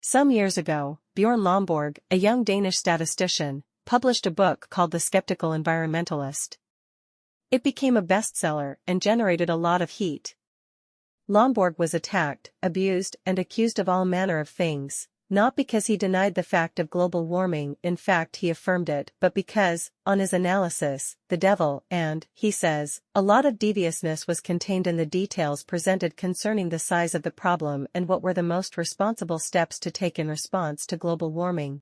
Some years ago, Bjorn Lomborg, a young Danish statistician, published a book called The Skeptical Environmentalist. It became a bestseller and generated a lot of heat. Lomborg was attacked, abused, and accused of all manner of things, not because he denied the fact of global warming, in fact he affirmed it, but because, on his analysis, the devil and, he says, a lot of deviousness was contained in the details presented concerning the size of the problem and what were the most responsible steps to take in response to global warming.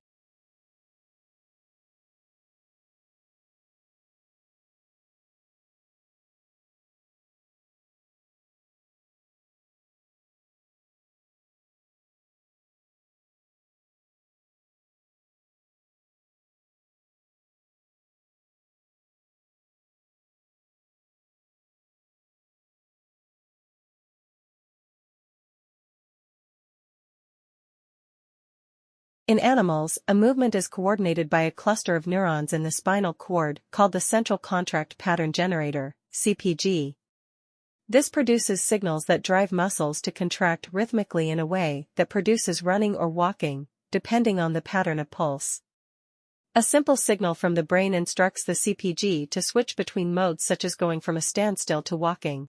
In animals, a movement is coordinated by a cluster of neurons in the spinal cord called the central contract pattern generator, CPG. This produces signals that drive muscles to contract rhythmically in a way that produces running or walking, depending on the pattern of pulse. A simple signal from the brain instructs the CPG to switch between modes such as going from a standstill to walking.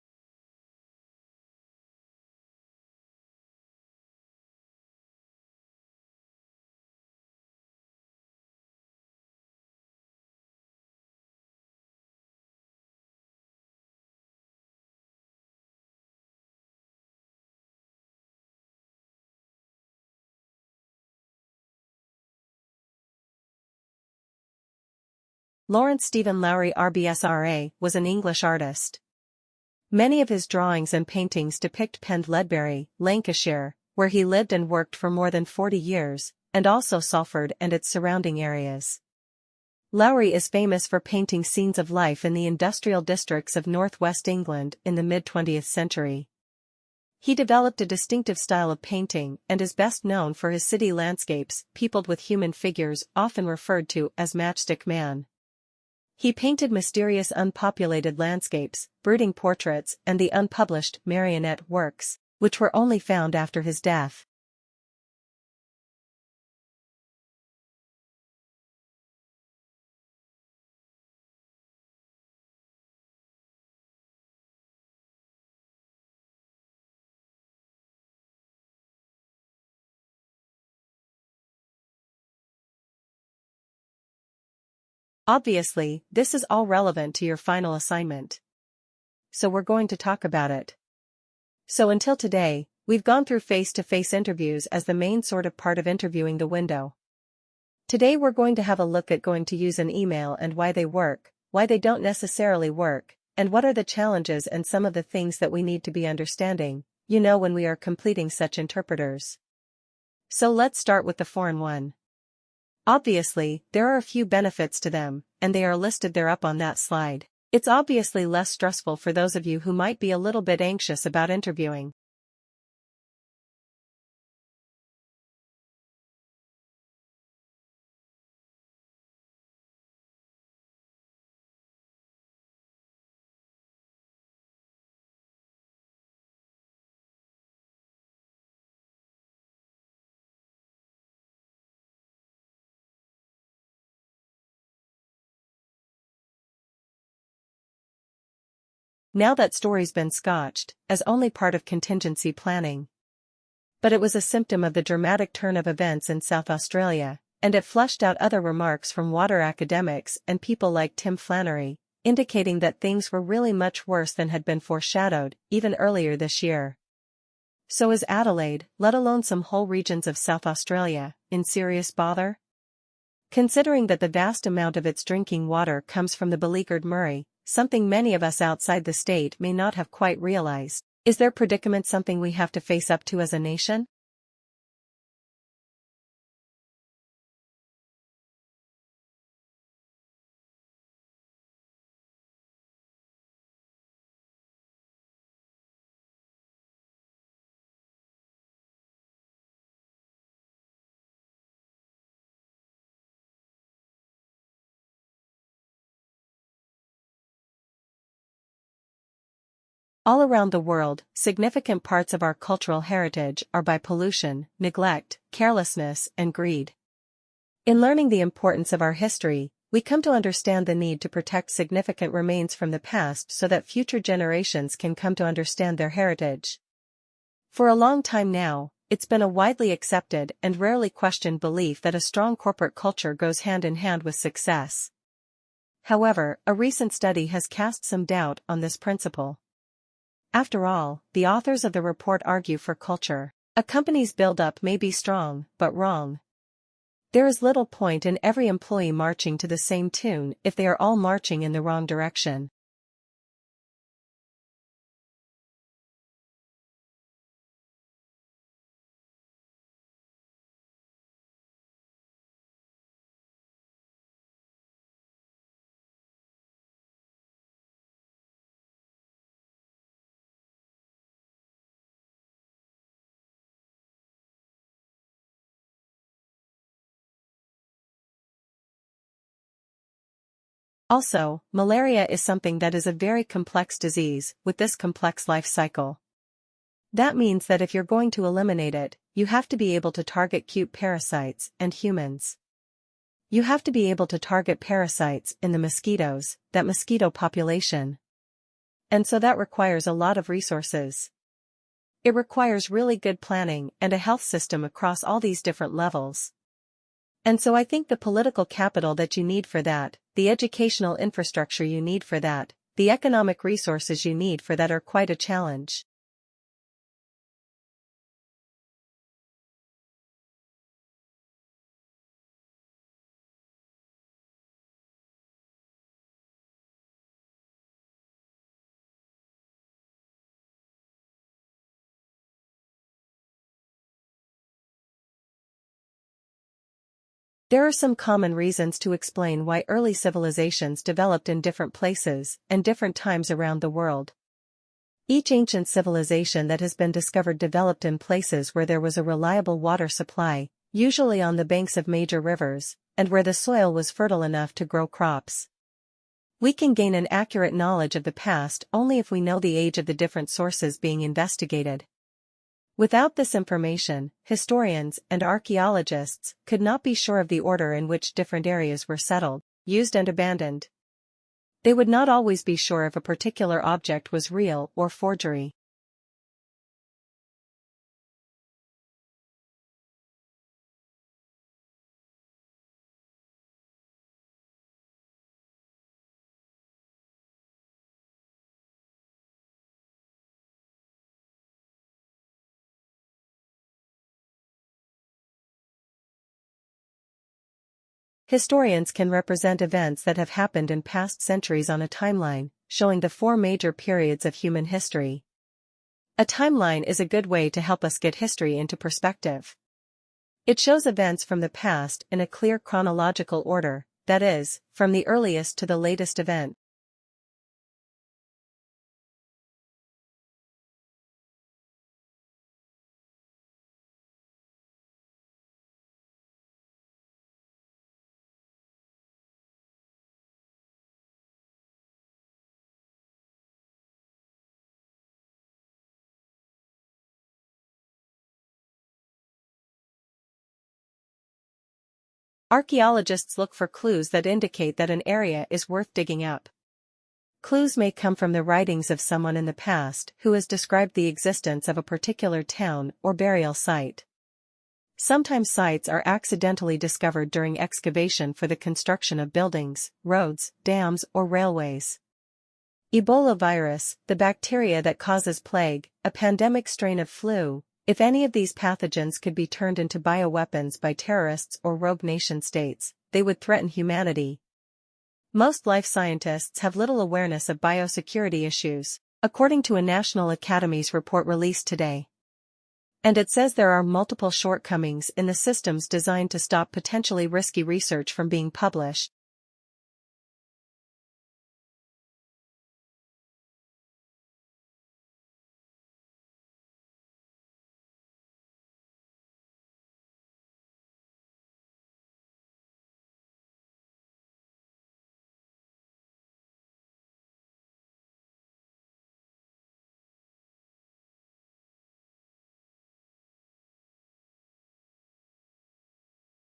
Lawrence Stephen Lowry RBSRA was an English artist. Many of his drawings and paintings depict Pend Ledbury, Lancashire, where he lived and worked for more than 40 years, and also Salford and its surrounding areas. Lowry is famous for painting scenes of life in the industrial districts of northwest England in the mid-20th century. He developed a distinctive style of painting and is best known for his city landscapes, peopled with human figures often referred to as Matchstick Man. He painted mysterious unpopulated landscapes, brooding portraits, and the unpublished marionette works, which were only found after his death. Obviously, this is all relevant to your final assignment. So we're going to talk about it. So until today, we've gone through face-to-face interviews as the main sort of part of interviewing the window. Today we're going to have a look at going to use an email and why they work, why they don't necessarily work, and what are the challenges and some of the things that we need to be understanding, when we are completing such interpreters. So let's start with the foreign one. Obviously, there are a few benefits to them, and they are listed there up on that slide. It's obviously less stressful for those of you who might be a little bit anxious about interviewing. Now that story's been scotched, as only part of contingency planning. But it was a symptom of the dramatic turn of events in South Australia, and it flushed out other remarks from water academics and people like Tim Flannery, indicating that things were really much worse than had been foreshadowed, even earlier this year. So is Adelaide, let alone some whole regions of South Australia, in serious bother? Considering that the vast amount of its drinking water comes from the beleaguered Murray, something many of us outside the state may not have quite realized, is their predicament something we have to face up to as a nation? All around the world, significant parts of our cultural heritage are by pollution, neglect, carelessness, and greed. In learning the importance of our history, we come to understand the need to protect significant remains from the past so that future generations can come to understand their heritage. For a long time now, it's been a widely accepted and rarely questioned belief that a strong corporate culture goes hand in hand with success. However, a recent study has cast some doubt on this principle. After all, the authors of the report argue for culture. A company's build-up may be strong, but wrong. There is little point in every employee marching to the same tune if they are all marching in the wrong direction. Also, malaria is something that is a very complex disease with this complex life cycle. That means that if you're going to eliminate it, you have to be able to target cute parasites and humans. You have to be able to target parasites in the mosquitoes, that mosquito population. And so that requires a lot of resources. It requires really good planning and a health system across all these different levels. And so I think the political capital that you need for that, the educational infrastructure you need for that, the economic resources you need for that are quite a challenge. There are some common reasons to explain why early civilizations developed in different places and different times around the world. Each ancient civilization that has been discovered developed in places where there was a reliable water supply, usually on the banks of major rivers, and where the soil was fertile enough to grow crops. We can gain an accurate knowledge of the past only if we know the age of the different sources being investigated. Without this information, historians and archaeologists could not be sure of the order in which different areas were settled, used and abandoned. They would not always be sure if a particular object was real or forgery. Historians can represent events that have happened in past centuries on a timeline, showing the 4 major periods of human history. A timeline is a good way to help us get history into perspective. It shows events from the past in a clear chronological order, that is, from the earliest to the latest event. Archaeologists look for clues that indicate that an area is worth digging up. Clues may come from the writings of someone in the past who has described the existence of a particular town or burial site. Sometimes sites are accidentally discovered during excavation for the construction of buildings, roads, dams, or railways. Ebola virus, the bacteria that causes plague, a pandemic strain of flu. If any of these pathogens could be turned into bioweapons by terrorists or rogue nation-states, they would threaten humanity. Most life scientists have little awareness of biosecurity issues, according to a National Academies report released today. And it says there are multiple shortcomings in the systems designed to stop potentially risky research from being published.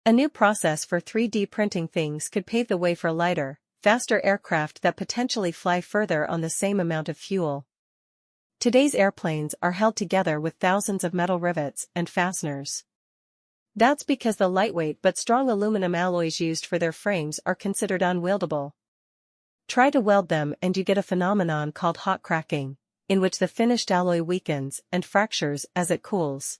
A new process for 3D printing things could pave the way for lighter, faster aircraft that potentially fly further on the same amount of fuel. Today's airplanes are held together with thousands of metal rivets and fasteners. That's because the lightweight but strong aluminum alloys used for their frames are considered unwieldable. Try to weld them and you get a phenomenon called hot cracking, in which the finished alloy weakens and fractures as it cools.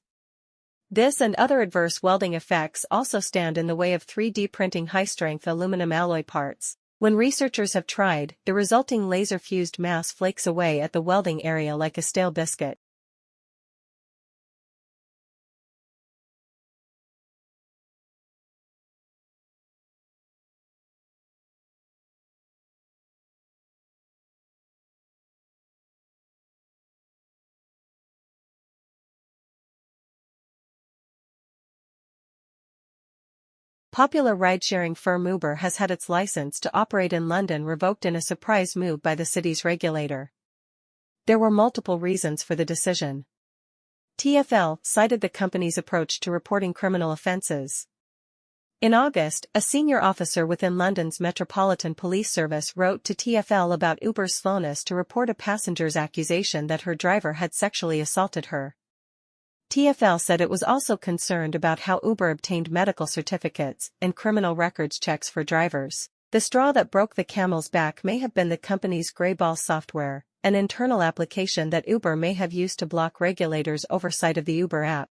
This and other adverse welding effects also stand in the way of 3D printing high-strength aluminum alloy parts. When researchers have tried, the resulting laser-fused mass flakes away at the welding area like a stale biscuit. Popular ride-sharing firm Uber has had its license to operate in London revoked in a surprise move by the city's regulator. There were multiple reasons for the decision. TfL cited the company's approach to reporting criminal offences. In August, a senior officer within London's Metropolitan Police Service wrote to TfL about Uber's slowness to report a passenger's accusation that her driver had sexually assaulted her. TfL said it was also concerned about how Uber obtained medical certificates and criminal records checks for drivers. The straw that broke the camel's back may have been the company's Greyball software, an internal application that Uber may have used to block regulators' oversight of the Uber app.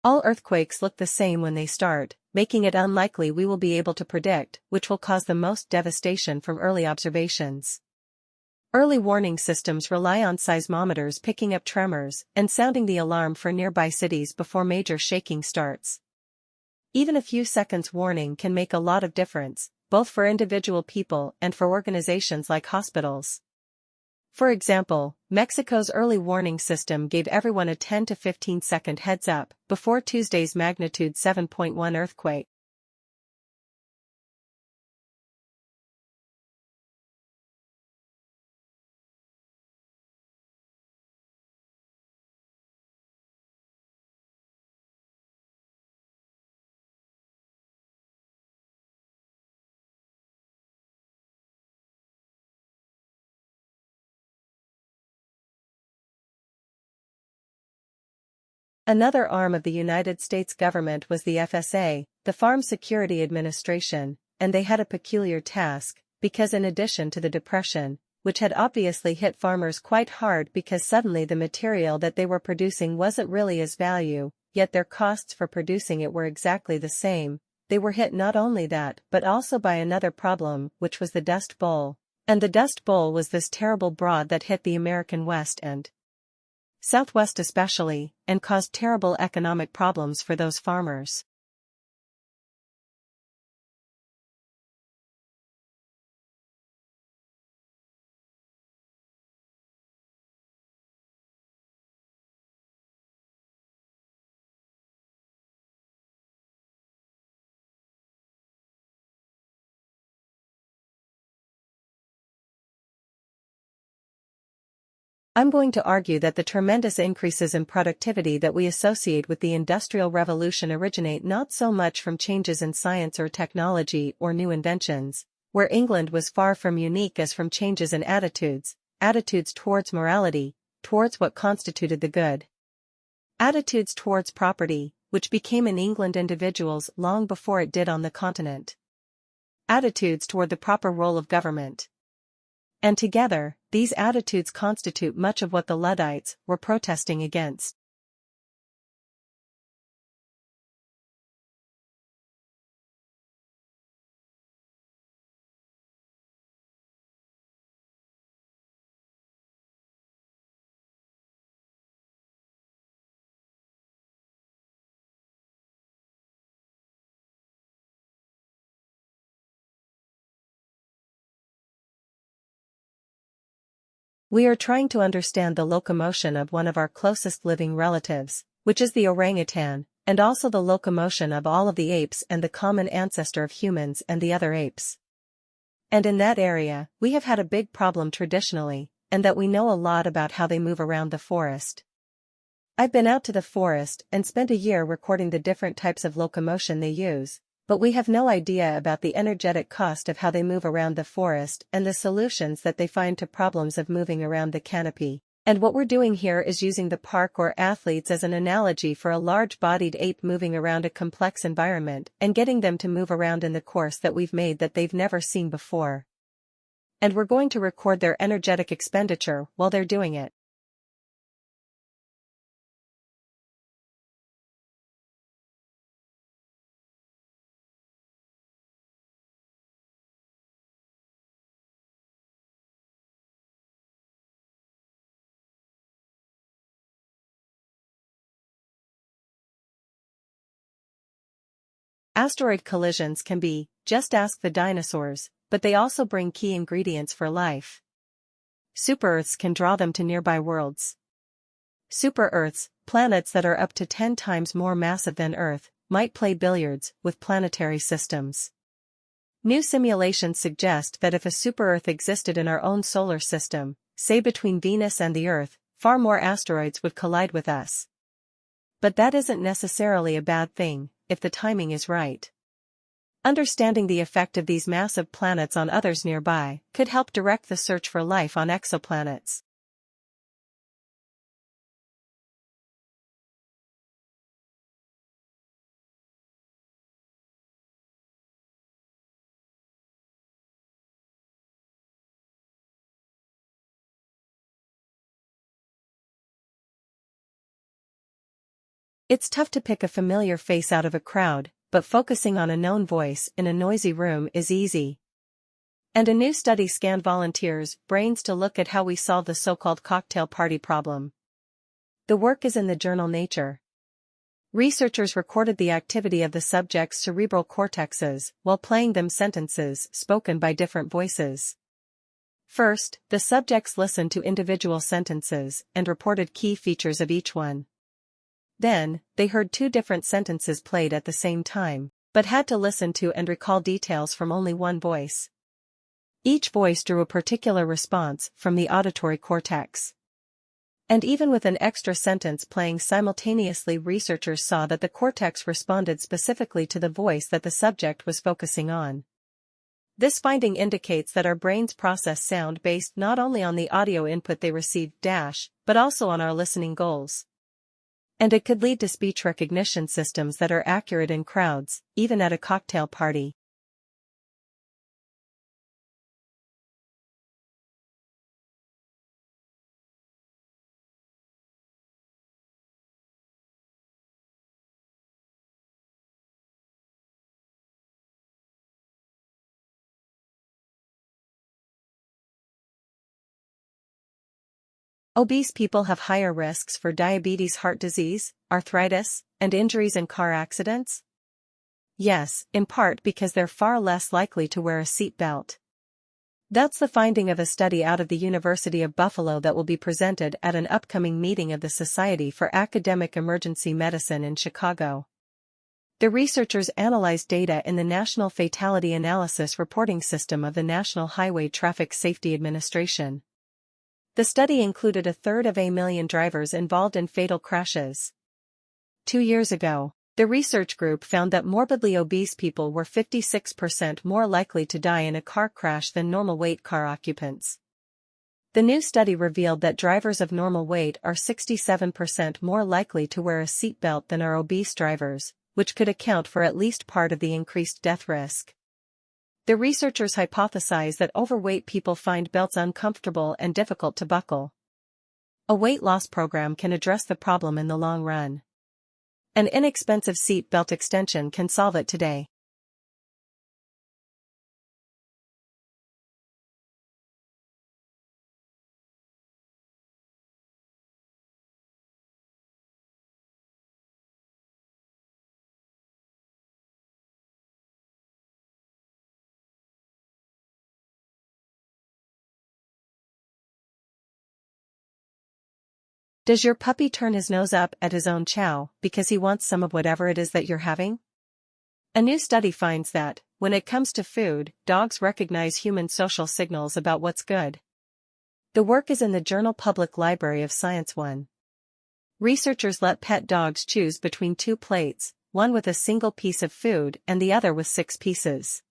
All earthquakes look the same when they start, making it unlikely we will be able to predict which will cause the most devastation from early observations. Early warning systems rely on seismometers picking up tremors and sounding the alarm for nearby cities before major shaking starts. Even a few seconds warning can make a lot of difference, both for individual people and for organizations like hospitals. For example, Mexico's early warning system gave everyone a 10 to 15 second heads up before Tuesday's magnitude 7.1 earthquake. Another arm of the United States government was the FSA, the Farm Security Administration, and they had a peculiar task, because in addition to the depression, which had obviously hit farmers quite hard because suddenly the material that they were producing wasn't really as value, yet their costs for producing it were exactly the same, they were hit not only that but also by another problem, which was the Dust Bowl. And the Dust Bowl was this terrible broad that hit the American West and Southwest especially, and caused terrible economic problems for those farmers. I'm going to argue that the tremendous increases in productivity that we associate with the Industrial Revolution originate not so much from changes in science or technology or new inventions, where England was far from unique, as from changes in attitudes towards morality, towards what constituted the good. Attitudes towards property, which became in England individuals long before it did on the continent. Attitudes toward the proper role of government. And together, these attitudes constitute much of what the Luddites were protesting against. We are trying to understand the locomotion of one of our closest living relatives, which is the orangutan, and also the locomotion of all of the apes and the common ancestor of humans and the other apes. And in that area, we have had a big problem traditionally, and that we know a lot about how they move around the forest. I've been out to the forest and spent a year recording the different types of locomotion they use, but we have no idea about the energetic cost of how they move around the forest and the solutions that they find to problems of moving around the canopy. And what we're doing here is using the park or athletes as an analogy for a large-bodied ape moving around a complex environment and getting them to move around in the course that we've made that they've never seen before. And we're going to record their energetic expenditure while they're doing it. Asteroid collisions can be, just ask the dinosaurs, but they also bring key ingredients for life. Super-Earths can draw them to nearby worlds. Super-Earths, planets that are up to 10 times more massive than Earth, might play billiards with planetary systems. New simulations suggest that if a super-Earth existed in our own solar system, say between Venus and the Earth, far more asteroids would collide with us. But that isn't necessarily a bad thing, if the timing is right. Understanding the effect of these massive planets on others nearby could help direct the search for life on exoplanets. It's tough to pick a familiar face out of a crowd, but focusing on a known voice in a noisy room is easy. And a new study scanned volunteers' brains to look at how we solve the so-called cocktail party problem. The work is in the journal Nature. Researchers recorded the activity of the subjects' cerebral cortexes while playing them sentences spoken by different voices. First, the subjects listened to individual sentences and reported key features of each one. Then, they heard two different sentences played at the same time, but had to listen to and recall details from only one voice. Each voice drew a particular response from the auditory cortex. And even with an extra sentence playing simultaneously, researchers saw that the cortex responded specifically to the voice that the subject was focusing on. This finding indicates that our brains process sound based not only on the audio input they receive, but also on our listening goals. And it could lead to speech recognition systems that are accurate in crowds, even at a cocktail party. Obese people have higher risks for diabetes, heart disease, arthritis, and injuries in car accidents? Yes, in part because they're far less likely to wear a seat belt. That's the finding of a study out of the University of Buffalo that will be presented at an upcoming meeting of the Society for Academic Emergency Medicine in Chicago. The researchers analyzed data in the National Fatality Analysis Reporting System of the National Highway Traffic Safety Administration. The study included a third of a million drivers involved in fatal crashes. 2 years ago, the research group found that morbidly obese people were 56% more likely to die in a car crash than normal weight car occupants. The new study revealed that drivers of normal weight are 67% more likely to wear a seatbelt than are obese drivers, which could account for at least part of the increased death risk. The researchers hypothesize that overweight people find belts uncomfortable and difficult to buckle. A weight loss program can address the problem in the long run. An inexpensive seat belt extension can solve it today. Does your puppy turn his nose up at his own chow because he wants some of whatever it is that you're having? A new study finds that, when it comes to food, dogs recognize human social signals about what's good. The work is in the journal Public Library of Science 1. Researchers let pet dogs choose between two plates, one with a single piece of food and the other with 6 pieces.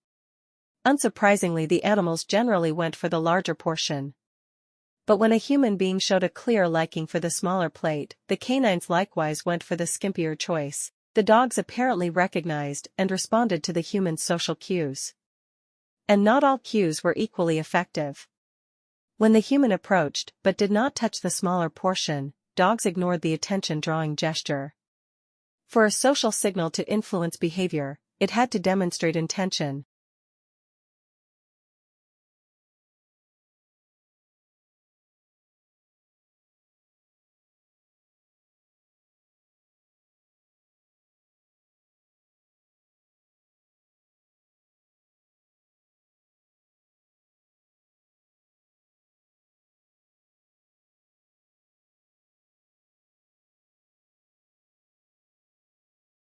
Unsurprisingly, the animals generally went for the larger portion. But when a human being showed a clear liking for the smaller plate, the canines likewise went for the skimpier choice. The dogs apparently recognized and responded to the human's social cues. And not all cues were equally effective. When the human approached but did not touch the smaller portion, dogs ignored the attention-drawing gesture. For a social signal to influence behavior, it had to demonstrate intention.